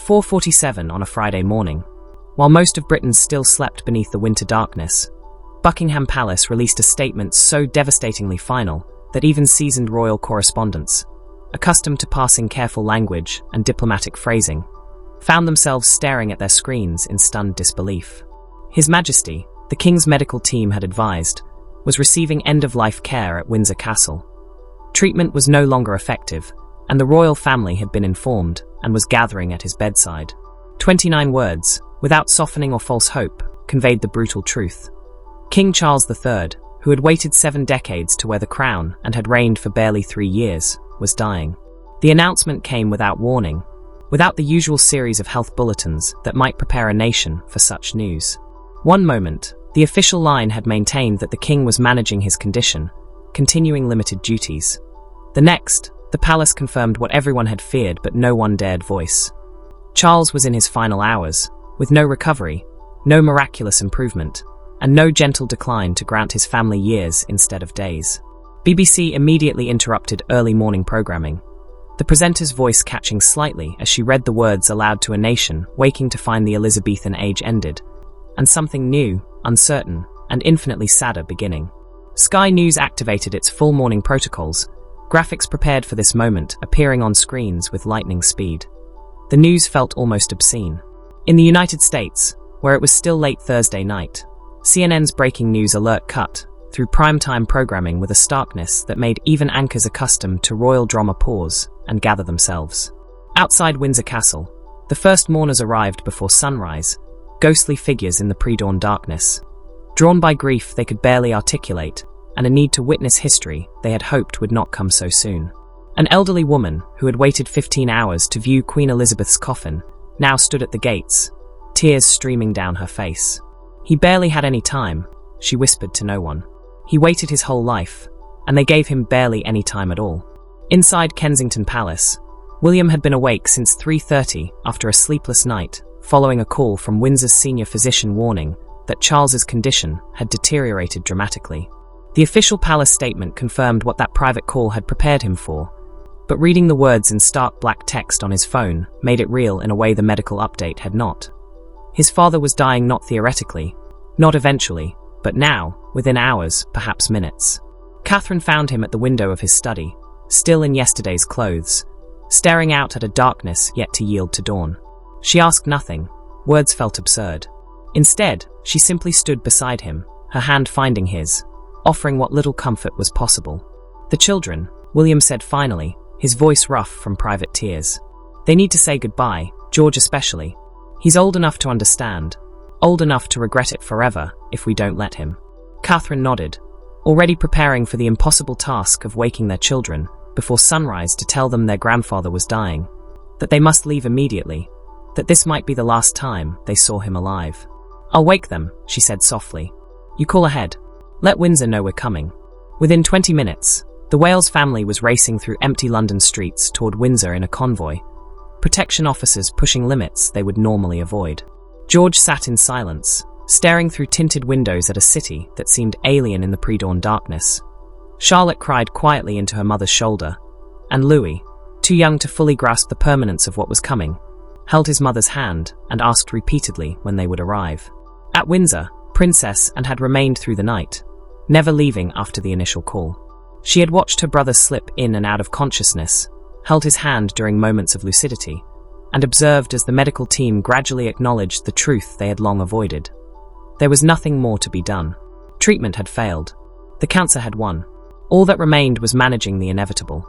4:47 on a Friday morning, while most of Britain still slept beneath the winter darkness, Buckingham Palace released a statement so devastatingly final that even seasoned royal correspondents, accustomed to parsing careful language and diplomatic phrasing, found themselves staring at their screens in stunned disbelief. His Majesty, the King's medical team had advised, was receiving end-of-life care at Windsor Castle. Treatment was no longer effective, and the royal family had been informed and was gathering at his bedside. 29 words, without softening or false hope, conveyed the brutal truth. King Charles III, who had waited 7 decades to wear the crown and had reigned for barely 3 years, was dying. The announcement came without warning, without the usual series of health bulletins that might prepare a nation for such news. One moment, the official line had maintained that the king was managing his condition, continuing limited duties. The next, the palace confirmed what everyone had feared but no one dared voice. Charles was in his final hours, with no recovery, no miraculous improvement, and no gentle decline to grant his family years instead of days. BBC immediately interrupted early morning programming, the presenter's voice catching slightly as she read the words aloud to a nation waking to find the Elizabethan age ended, and something new, uncertain, and infinitely sadder beginning. Sky News activated its full morning protocols, graphics prepared for this moment appearing on screens with lightning speed. The news felt almost obscene. In the United States, where it was still late Thursday night, CNN's breaking news alert cut through primetime programming with a starkness that made even anchors accustomed to royal drama pause and gather themselves. Outside Windsor Castle, the first mourners arrived before sunrise, ghostly figures in the pre-dawn darkness. Drawn by grief they could barely articulate, and a need to witness history they had hoped would not come so soon. An elderly woman, who had waited 15 hours to view Queen Elizabeth's coffin, now stood at the gates, tears streaming down her face. "He barely had any time," she whispered to no one. "He waited his whole life, and they gave him barely any time at all." Inside Kensington Palace, William had been awake since 3:30 after a sleepless night, following a call from Windsor's senior physician warning that Charles's condition had deteriorated dramatically. The official palace statement confirmed what that private call had prepared him for, but reading the words in stark black text on his phone made it real in a way the medical update had not. His father was dying not theoretically, not eventually, but now, within hours, perhaps minutes. Catherine found him at the window of his study, still in yesterday's clothes, staring out at a darkness yet to yield to dawn. She asked nothing, words felt absurd. Instead, she simply stood beside him, her hand finding his, offering what little comfort was possible. "The children," William said finally, his voice rough from private tears. "They need to say goodbye, George especially. He's old enough to understand, old enough to regret it forever if we don't let him." Catherine nodded, already preparing for the impossible task of waking their children before sunrise to tell them their grandfather was dying, that they must leave immediately, that this might be the last time they saw him alive. "I'll wake them," she said softly. "You call ahead. Let Windsor know we're coming." Within 20 minutes, the Wales family was racing through empty London streets toward Windsor in a convoy, protection officers pushing limits they would normally avoid. George sat in silence, staring through tinted windows at a city that seemed alien in the pre-dawn darkness. Charlotte cried quietly into her mother's shoulder, and Louis, too young to fully grasp the permanence of what was coming, held his mother's hand and asked repeatedly when they would arrive. At Windsor, Princess and had remained through the night, never leaving after the initial call. She had watched her brother slip in and out of consciousness, held his hand during moments of lucidity, and observed as the medical team gradually acknowledged the truth they had long avoided. There was nothing more to be done. Treatment had failed. The cancer had won. All that remained was managing the inevitable.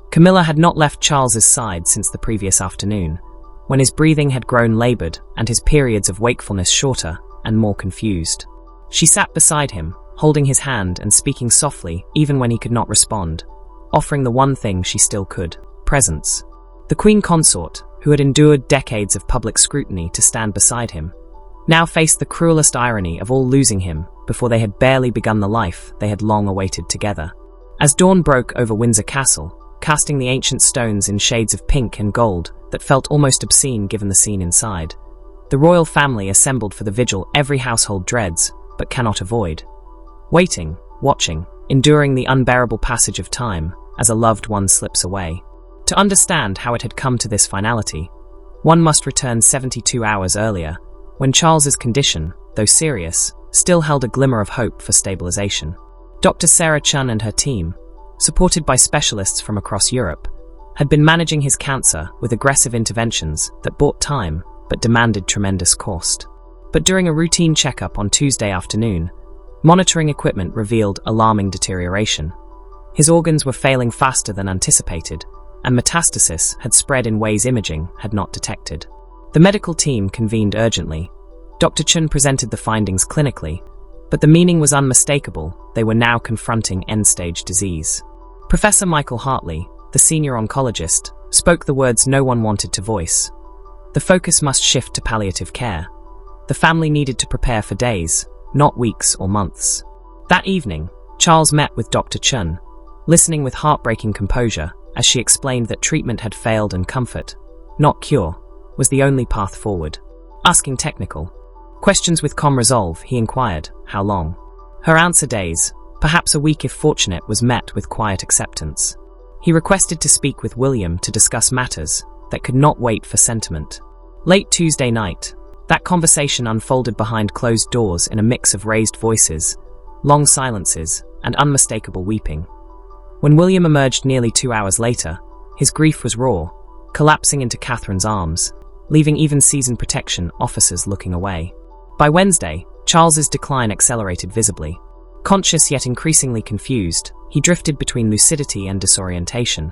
Camilla had not left Charles's side since the previous afternoon, when his breathing had grown labored and his periods of wakefulness shorter and more confused. She sat beside him, holding his hand and speaking softly even when he could not respond, offering the one thing she still could: presence. The Queen Consort, who had endured decades of public scrutiny to stand beside him, now faced the cruelest irony of all losing him before they had barely begun the life they had long awaited together. As dawn broke over Windsor Castle, casting the ancient stones in shades of pink and gold that felt almost obscene given the scene inside, the royal family assembled for the vigil every household dreads but cannot avoid. Waiting, watching, enduring the unbearable passage of time as a loved one slips away. To understand how it had come to this finality, One must return 72 hours earlier, when Charles's condition, though serious, still held a glimmer of hope for stabilization. Dr. Sarah Chun and her team, supported by specialists from across Europe, had been managing his cancer with aggressive interventions that bought time but demanded tremendous cost. But during a routine checkup on Tuesday afternoon, monitoring equipment revealed alarming deterioration. His organs were failing faster than anticipated, and metastasis had spread in ways imaging had not detected. The medical team convened urgently. Dr. Chun presented the findings clinically, but the meaning was unmistakable. They were now confronting end-stage disease. Professor Michael Hartley, the senior oncologist, spoke the words no one wanted to voice. The focus must shift to palliative care. The family needed to prepare for days, not weeks or months. That evening, Charles met with Dr. Chun, listening with heartbreaking composure as she explained that treatment had failed and comfort, not cure, was the only path forward. Asking technical questions with calm resolve, he inquired, how long? Her answer, days, perhaps a week if fortunate, was met with quiet acceptance. He requested to speak with William to discuss matters that could not wait for sentiment. Late Tuesday night, that conversation unfolded behind closed doors in a mix of raised voices, long silences, and unmistakable weeping. When William emerged nearly 2 hours later, his grief was raw, collapsing into Catherine's arms, leaving even seasoned protection officers looking away. By Wednesday, Charles's decline accelerated visibly. Conscious yet increasingly confused, he drifted between lucidity and disorientation.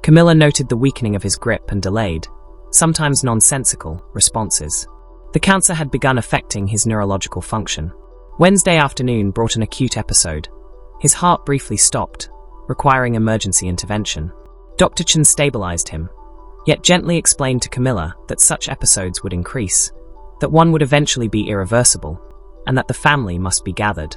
Camilla noted the weakening of his grip and delayed, sometimes nonsensical, responses. The cancer had begun affecting his neurological function. Wednesday afternoon brought an acute episode. His heart briefly stopped, requiring emergency intervention. Dr. Chun stabilized him, yet gently explained to Camilla that such episodes would increase, that one would eventually be irreversible, and that the family must be gathered.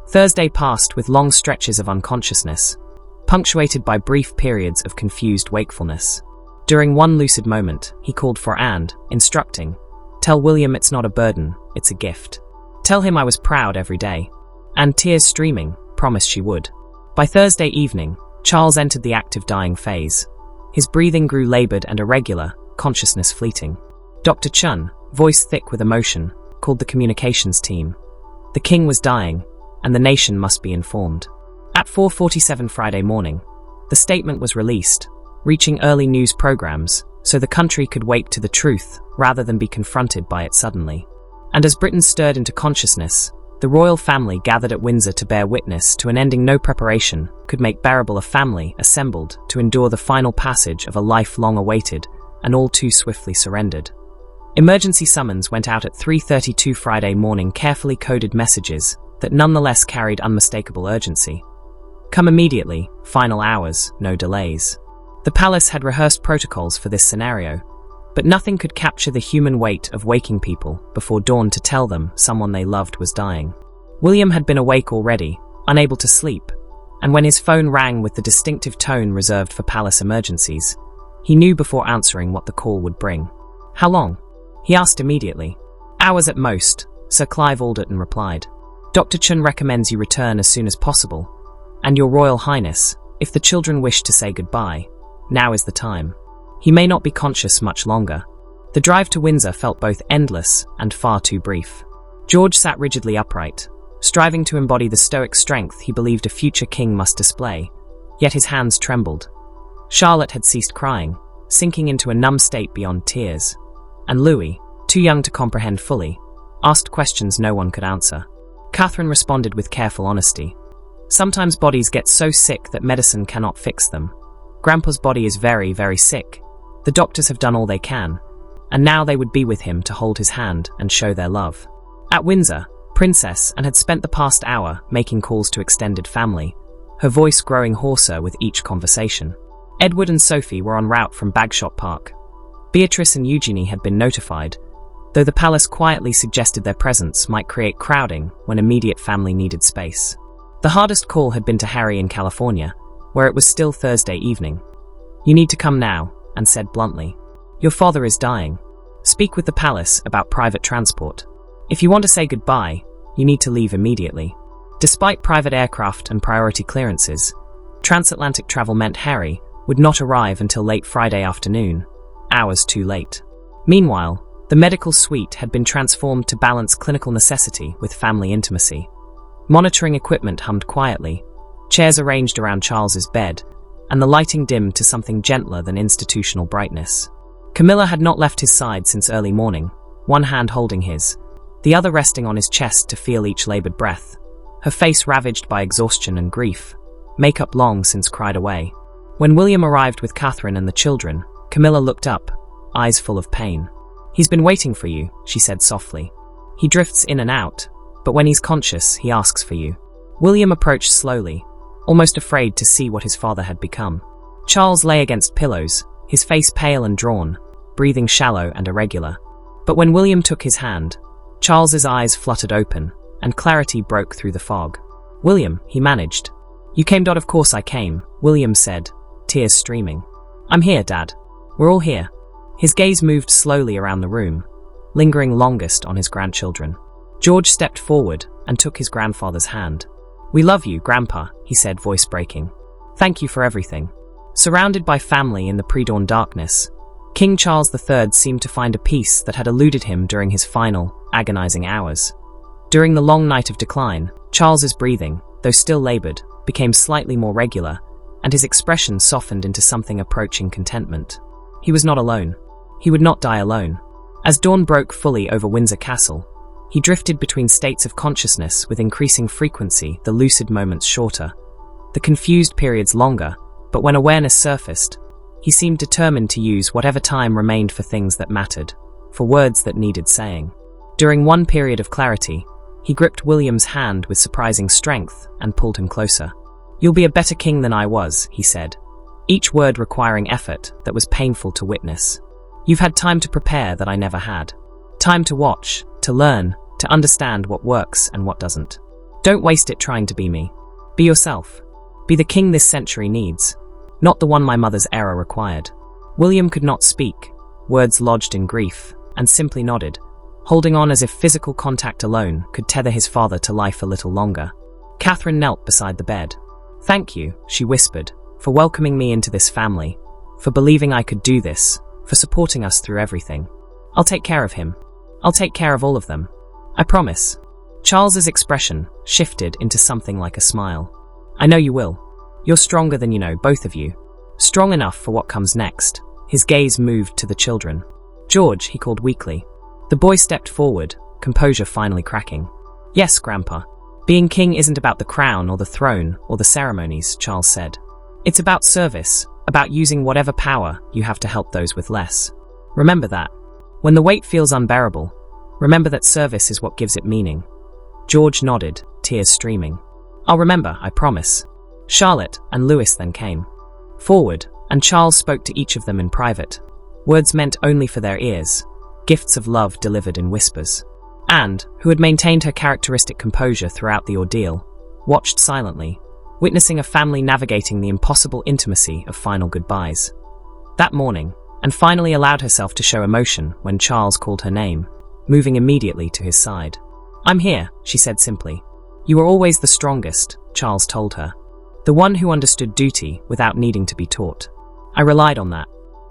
Thursday passed with long stretches of unconsciousness, punctuated by brief periods of confused wakefulness. During one lucid moment, he called for and, instructing, "Tell William it's not a burden, it's a gift. Tell him I was proud every day." And tears streaming, promised she would. By Thursday evening, Charles entered the active dying phase. His breathing grew labored and irregular, consciousness fleeting. Dr. Chun, voice thick with emotion, called the communications team. The king was dying, and the nation must be informed. At 4:47 Friday morning, the statement was released, reaching early news programs, so the country could wake to the truth rather than be confronted by it suddenly. And as Britain stirred into consciousness, the royal family gathered at Windsor to bear witness to an ending no preparation could make bearable. A family assembled to endure the final passage of a life long awaited and all too swiftly surrendered. Emergency summons went out at 3:32 Friday morning, carefully coded messages that nonetheless carried unmistakable urgency. Come immediately, final hours, no delays. The palace had rehearsed protocols for this scenario, but nothing could capture the human weight of waking people before dawn to tell them someone they loved was dying. William had been awake already, unable to sleep, and when his phone rang with the distinctive tone reserved for palace emergencies, he knew before answering what the call would bring. How long? He asked immediately. Hours at most, Sir Clive Alderton replied. Dr. Chun recommends you return as soon as possible, and Your Royal Highness, if the children wish to say goodbye, now is the time. He may not be conscious much longer. The drive to Windsor felt both endless and far too brief. George sat rigidly upright, striving to embody the stoic strength he believed a future king must display, yet his hands trembled. Charlotte had ceased crying, sinking into a numb state beyond tears, and Louis, too young to comprehend fully, asked questions no one could answer. Catherine responded with careful honesty. Sometimes bodies get so sick that medicine cannot fix them. Grandpa's body is very, very sick. The doctors have done all they can, and now they would be with him to hold his hand and show their love. At Windsor, Princess Anne had spent the past hour making calls to extended family, her voice growing hoarser with each conversation. Edward and Sophie were en route from Bagshot Park. Beatrice and Eugenie had been notified, though the palace quietly suggested their presence might create crowding when immediate family needed space. The hardest call had been to Harry in California, where it was still Thursday evening. "You need to come now," Anne said bluntly. "Your father is dying. Speak with the palace about private transport. If you want to say goodbye, you need to leave immediately." Despite private aircraft and priority clearances, transatlantic travel meant Harry would not arrive until late Friday afternoon, hours too late. Meanwhile, the medical suite had been transformed to balance clinical necessity with family intimacy. Monitoring equipment hummed quietly, chairs arranged around Charles's bed, and the lighting dimmed to something gentler than institutional brightness. Camilla had not left his side since early morning, one hand holding his, the other resting on his chest to feel each labored breath, her face ravaged by exhaustion and grief, makeup long since cried away. When William arrived with Catherine and the children, Camilla looked up, eyes full of pain. "He's been waiting for you," she said softly. "He drifts in and out, but when he's conscious, he asks for you." William approached slowly, almost afraid to see what his father had become. Charles lay against pillows, his face pale and drawn, breathing shallow and irregular. But when William took his hand, Charles's eyes fluttered open, and clarity broke through the fog. "William," he managed. "You came, Dad." "Of course I came," William said, tears streaming. "I'm here, Dad. We're all here." His gaze moved slowly around the room, lingering longest on his grandchildren. George stepped forward and took his grandfather's hand. "We love you, Grandpa," he said, voice breaking. "Thank you for everything." Surrounded by family in the pre-dawn darkness, King Charles III seemed to find a peace that had eluded him during his final, agonizing hours. During the long night of decline, Charles's breathing, though still labored, became slightly more regular, and his expression softened into something approaching contentment. He was not alone. He would not die alone. As dawn broke fully over Windsor Castle, he drifted between states of consciousness with increasing frequency, the lucid moments shorter, the confused periods longer, but when awareness surfaced, he seemed determined to use whatever time remained for things that mattered, for words that needed saying. During one period of clarity, he gripped William's hand with surprising strength and pulled him closer. "You'll be a better king than I was," he said, each word requiring effort that was painful to witness. "You've had time to prepare that I never had. Time to watch, to learn, to understand what works and what doesn't. Don't waste it trying to be me. Be yourself. Be the king this century needs, not the one my mother's era required." William could not speak, words lodged in grief, and simply nodded, holding on as if physical contact alone could tether his father to life a little longer. Catherine knelt beside the bed. "Thank you," she whispered, "for welcoming me into this family, for believing I could do this, for supporting us through everything. I'll take care of him. I'll take care of all of them. I promise." Charles's expression shifted into something like a smile. "I know you will. You're stronger than you know, both of you. Strong enough for what comes next." His gaze moved to the children. "George," he called weakly. The boy stepped forward, composure finally cracking. "Yes, Grandpa. Being king isn't about the crown or the throne or the ceremonies," Charles said. "It's about service, about using whatever power you have to help those with less. Remember that. When the weight feels unbearable, remember that service is what gives it meaning." George nodded, tears streaming. "I'll remember, I promise." Charlotte and Louis then came forward, and Charles spoke to each of them in private, words meant only for their ears, gifts of love delivered in whispers. Anne, who had maintained her characteristic composure throughout the ordeal, watched silently, witnessing a family navigating the impossible intimacy of final goodbyes. That morning, and finally allowed herself to show emotion when Charles called her name, moving immediately to his side. "I'm here," she said simply. "You were always the strongest," Charles told her. "The one who understood duty without needing to be taught. I relied on that.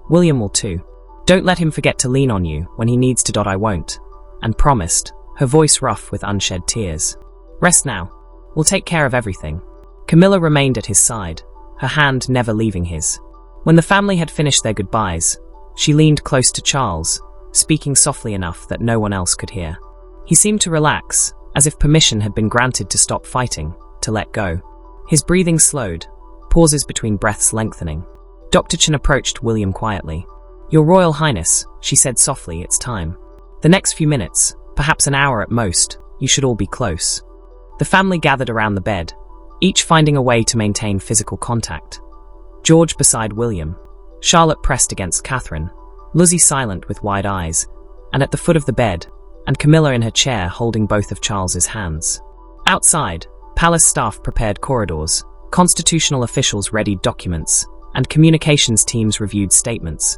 William will too. Don't let him forget to lean on you when he needs to. I won't." And promised, her voice rough with unshed tears. "Rest now. We'll take care of everything." Camilla remained at his side, her hand never leaving his. When the family had finished their goodbyes, she leaned close to Charles, speaking softly enough that no one else could hear. He seemed to relax, as if permission had been granted to stop fighting, to let go. His breathing slowed, pauses between breaths lengthening. Dr. Chen approached William quietly. "Your Royal Highness," she said softly, "it's time. The next few minutes, perhaps an hour at most, you should all be close." The family gathered around the bed, each finding a way to maintain physical contact. George beside William, Charlotte pressed against Catherine, Lizzie silent with wide eyes, and at the foot of the bed, and Camilla in her chair holding both of Charles's hands. Outside, palace staff prepared corridors, constitutional officials readied documents, and communications teams reviewed statements,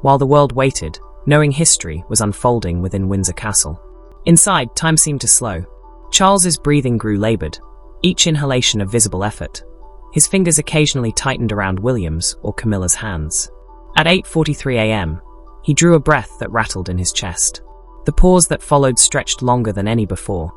while the world waited, knowing history was unfolding within Windsor Castle. Inside, time seemed to slow. Charles's breathing grew labored, each inhalation a visible effort. His fingers occasionally tightened around William's or Camilla's hands. At 8:43 a.m., He drew a breath that rattled in his chest. The pause that followed stretched longer than any before,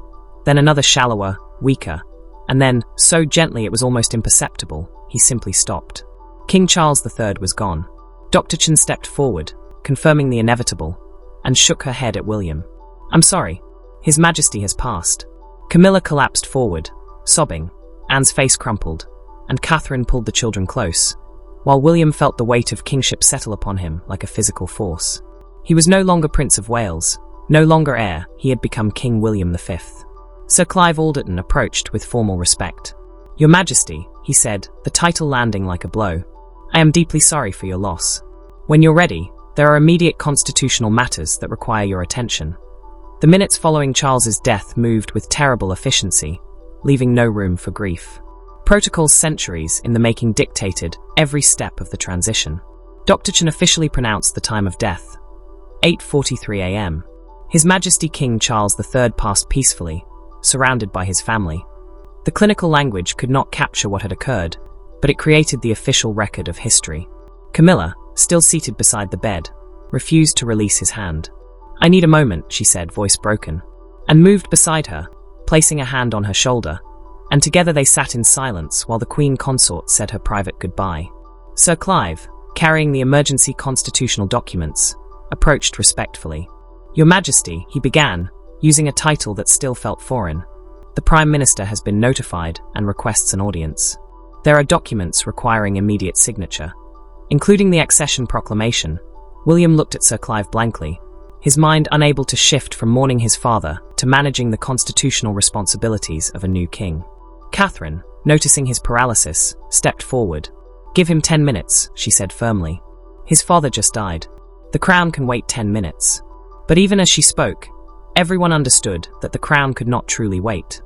then another shallower, weaker, and then, so gently it was almost imperceptible, he simply stopped. King Charles III was gone. Dr. Chen stepped forward, confirming the inevitable, and shook her head at William. "I'm sorry. His Majesty has passed." Camilla collapsed forward, sobbing. Anne's face crumpled, and Catherine pulled the children close, while William felt the weight of kingship settle upon him like a physical force. He was no longer Prince of Wales, no longer heir, he had become King William V. Sir Clive Alderton approached with formal respect. "Your Majesty," he said, the title landing like a blow, "I am deeply sorry for your loss. When you're ready, there are immediate constitutional matters that require your attention." The minutes following Charles's death moved with terrible efficiency, leaving no room for grief. Protocol's centuries in the making dictated every step of the transition. Dr. Chen officially pronounced the time of death. 8:43 a.m. His Majesty King Charles III passed peacefully, surrounded by his family. The clinical language could not capture what had occurred, but it created the official record of history. Camilla, still seated beside the bed, refused to release his hand. "I need a moment," she said, voice broken, and moved beside her, placing a hand on her shoulder, and together they sat in silence while the Queen Consort said her private goodbye. Sir Clive, carrying the emergency constitutional documents, approached respectfully. "Your Majesty," he began, using a title that still felt foreign. "The Prime Minister has been notified and requests an audience. There are documents requiring immediate signature, including the Accession proclamation." William looked at Sir Clive blankly, his mind unable to shift from mourning his father to managing the constitutional responsibilities of a new king. Catherine, noticing his paralysis, stepped forward. "Give him 10 minutes, she said firmly. "His father just died. The crown can wait 10 minutes. But even as she spoke, everyone understood that the crown could not truly wait.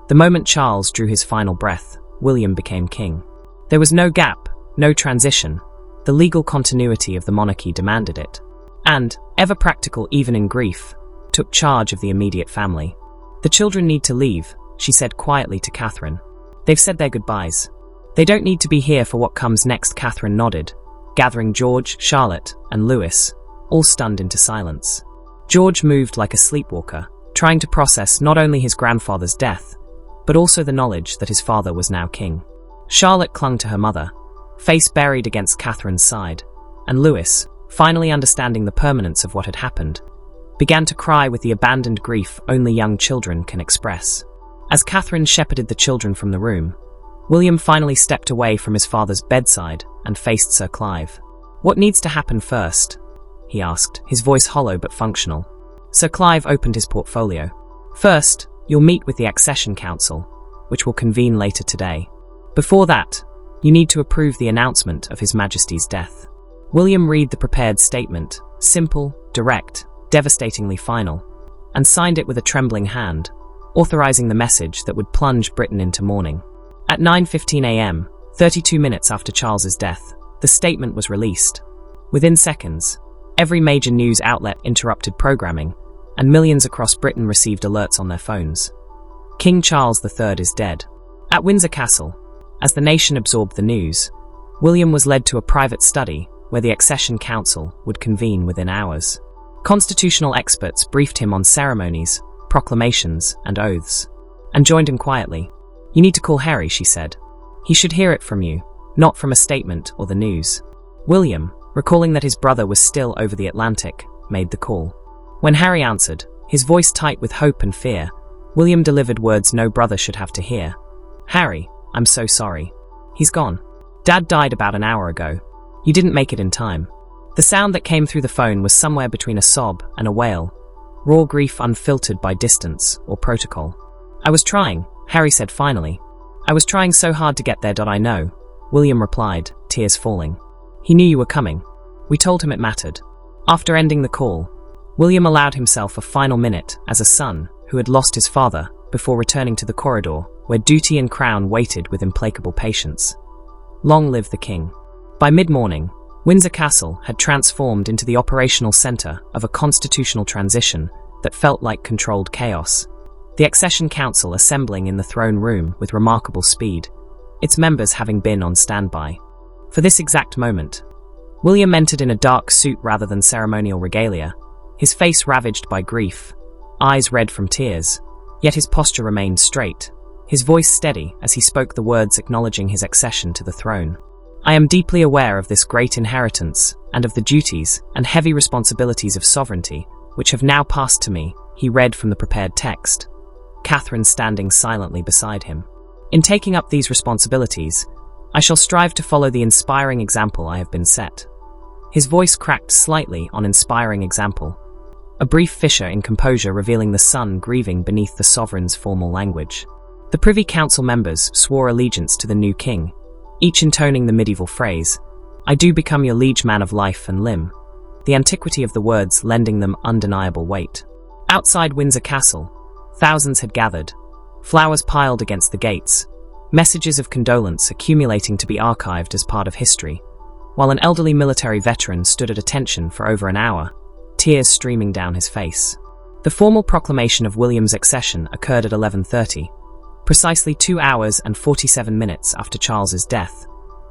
The moment Charles drew his final breath, William became king. There was no gap, no transition. The legal continuity of the monarchy demanded it. And, ever practical even in grief, took charge of the immediate family. "The children need to leave," she said quietly to Catherine. "They've said their goodbyes. They don't need to be here for what comes next." Catherine nodded, gathering George, Charlotte, and Louis, all stunned into silence. George moved like a sleepwalker, trying to process not only his grandfather's death, but also the knowledge that his father was now king. Charlotte clung to her mother, face buried against Catherine's side, and Louis, finally understanding the permanence of what had happened, began to cry with the abandoned grief only young children can express. As Catherine shepherded the children from the room, William finally stepped away from his father's bedside and faced Sir Clive. "What needs to happen first?" he asked, his voice hollow but functional. Sir Clive opened his portfolio. "First, you'll meet with the Accession Council, which will convene later today. Before that, you need to approve the announcement of His Majesty's death." William read the prepared statement, simple, direct, devastatingly final, and signed it with a trembling hand, authorizing the message that would plunge Britain into mourning. At 9:15 a.m., 32 minutes after Charles's death, the statement was released. Within seconds, every major news outlet interrupted programming, and millions across Britain received alerts on their phones. King Charles III is dead. At Windsor Castle, as the nation absorbed the news, William was led to a private study where the Accession Council would convene within hours. Constitutional experts briefed him on ceremonies, proclamations, and oaths, and joined him quietly. "You need to call Harry," she said. "He should hear it from you, not from a statement or the news." William, recalling that his brother was still over the Atlantic, made the call. When Harry answered, his voice tight with hope and fear, William delivered words no brother should have to hear. "Harry, I'm so sorry. He's gone. Dad died about an hour ago. You didn't make it in time." The sound that came through the phone was somewhere between a sob and a wail, raw grief unfiltered by distance or protocol. "I was trying," Harry said finally. "I was trying so hard to get there. I know," William replied, tears falling. "He knew you were coming. We told him it mattered." After ending the call, William allowed himself a final minute as a son who had lost his father before returning to the corridor where duty and crown waited with implacable patience. Long live the king. By mid-morning, Windsor Castle had transformed into the operational centre of a constitutional transition that felt like controlled chaos. The Accession Council assembling in the throne room with remarkable speed, its members having been on standby. For this exact moment, William entered in a dark suit rather than ceremonial regalia, his face ravaged by grief, eyes red from tears, yet his posture remained straight, his voice steady as he spoke the words acknowledging his accession to the throne. "I am deeply aware of this great inheritance and of the duties and heavy responsibilities of sovereignty, which have now passed to me," he read from the prepared text, Catherine standing silently beside him. "In taking up these responsibilities, I shall strive to follow the inspiring example I have been set." His voice cracked slightly on inspiring example, a brief fissure in composure revealing the son grieving beneath the sovereign's formal language. The Privy Council members swore allegiance to the new king, each intoning the medieval phrase, "I do become your liege man of life and limb," the antiquity of the words lending them undeniable weight. Outside Windsor Castle, thousands had gathered, flowers piled against the gates, messages of condolence accumulating to be archived as part of history, while an elderly military veteran stood at attention for over an hour, tears streaming down his face. The formal proclamation of William's accession occurred at 11:30, precisely 2 hours and 47 minutes after Charles's death,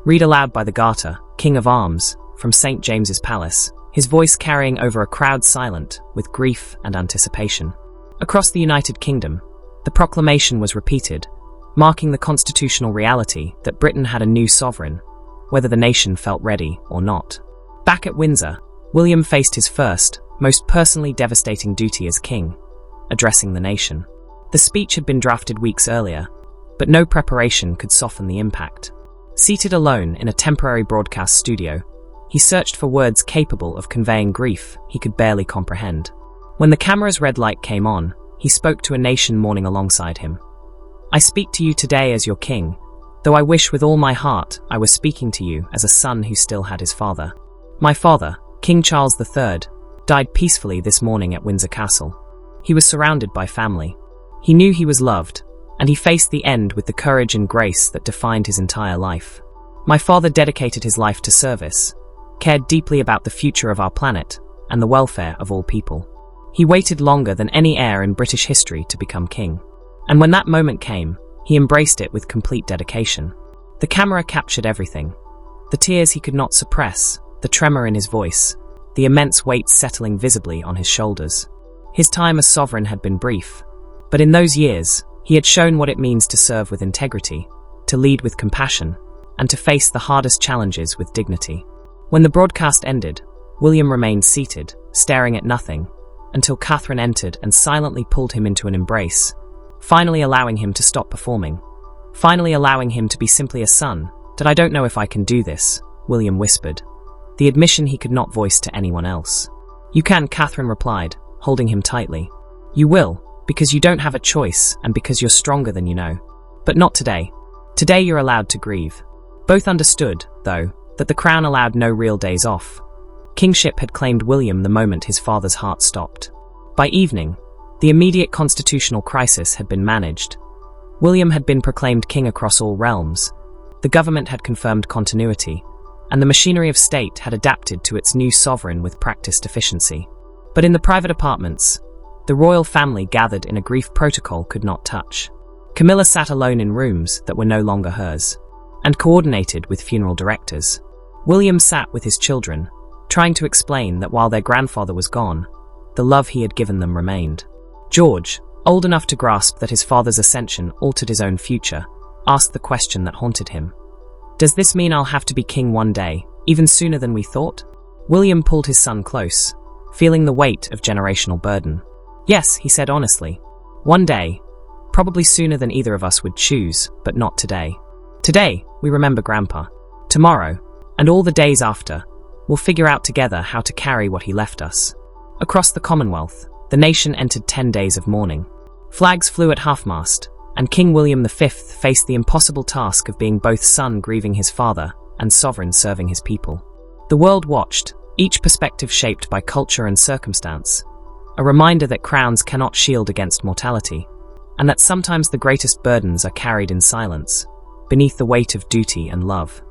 read aloud by the Garter, King of Arms, from St. James's Palace, his voice carrying over a crowd silent with grief and anticipation. Across the United Kingdom, the proclamation was repeated, marking the constitutional reality that Britain had a new sovereign, whether the nation felt ready or not. Back at Windsor, William faced his first, most personally devastating duty as king, addressing the nation. The speech had been drafted weeks earlier, but no preparation could soften the impact. Seated alone in a temporary broadcast studio, he searched for words capable of conveying grief he could barely comprehend. When the camera's red light came on, he spoke to a nation mourning alongside him. "I speak to you today as your king, though I wish with all my heart I was speaking to you as a son who still had his father. My father, King Charles III, died peacefully this morning at Windsor Castle. He was surrounded by family. He knew he was loved, and he faced the end with the courage and grace that defined his entire life. My father dedicated his life to service, cared deeply about the future of our planet and the welfare of all people. He waited longer than any heir in British history to become king. And when that moment came, he embraced it with complete dedication. The camera captured everything. The tears he could not suppress, the tremor in his voice, the immense weight settling visibly on his shoulders. His time as sovereign had been brief, but in those years, he had shown what it means to serve with integrity, to lead with compassion, and to face the hardest challenges with dignity. When the broadcast ended, William remained seated, staring at nothing, until Catherine entered and silently pulled him into an embrace, finally allowing him to stop performing, finally allowing him to be simply a son. "That I don't know if I can do this," William whispered, the admission he could not voice to anyone else. "You can," Catherine replied, holding him tightly. "You will, because you don't have a choice and because you're stronger than you know. But not today. Today you're allowed to grieve." Both understood, though, that the crown allowed no real days off. Kingship had claimed William the moment his father's heart stopped. By evening, the immediate constitutional crisis had been managed. William had been proclaimed king across all realms, the government had confirmed continuity, and the machinery of state had adapted to its new sovereign with practiced efficiency. But in the private apartments, the royal family gathered in a grief protocol could not touch. Camilla sat alone in rooms that were no longer hers, and coordinated with funeral directors. William sat with his children, trying to explain that while their grandfather was gone, the love he had given them remained. George, old enough to grasp that his father's ascension altered his own future, asked the question that haunted him. "Does this mean I'll have to be king one day, even sooner than we thought?" William pulled his son close, feeling the weight of generational burden. "Yes," he said honestly. "One day, probably sooner than either of us would choose, but not today. Today, we remember Grandpa. Tomorrow, and all the days after, we'll figure out together how to carry what he left us." Across the Commonwealth, the nation entered 10 days of mourning. Flags flew at half-mast, and King William V faced the impossible task of being both son grieving his father and sovereign serving his people. The world watched, each perspective shaped by culture and circumstance, a reminder that crowns cannot shield against mortality, and that sometimes the greatest burdens are carried in silence, beneath the weight of duty and love.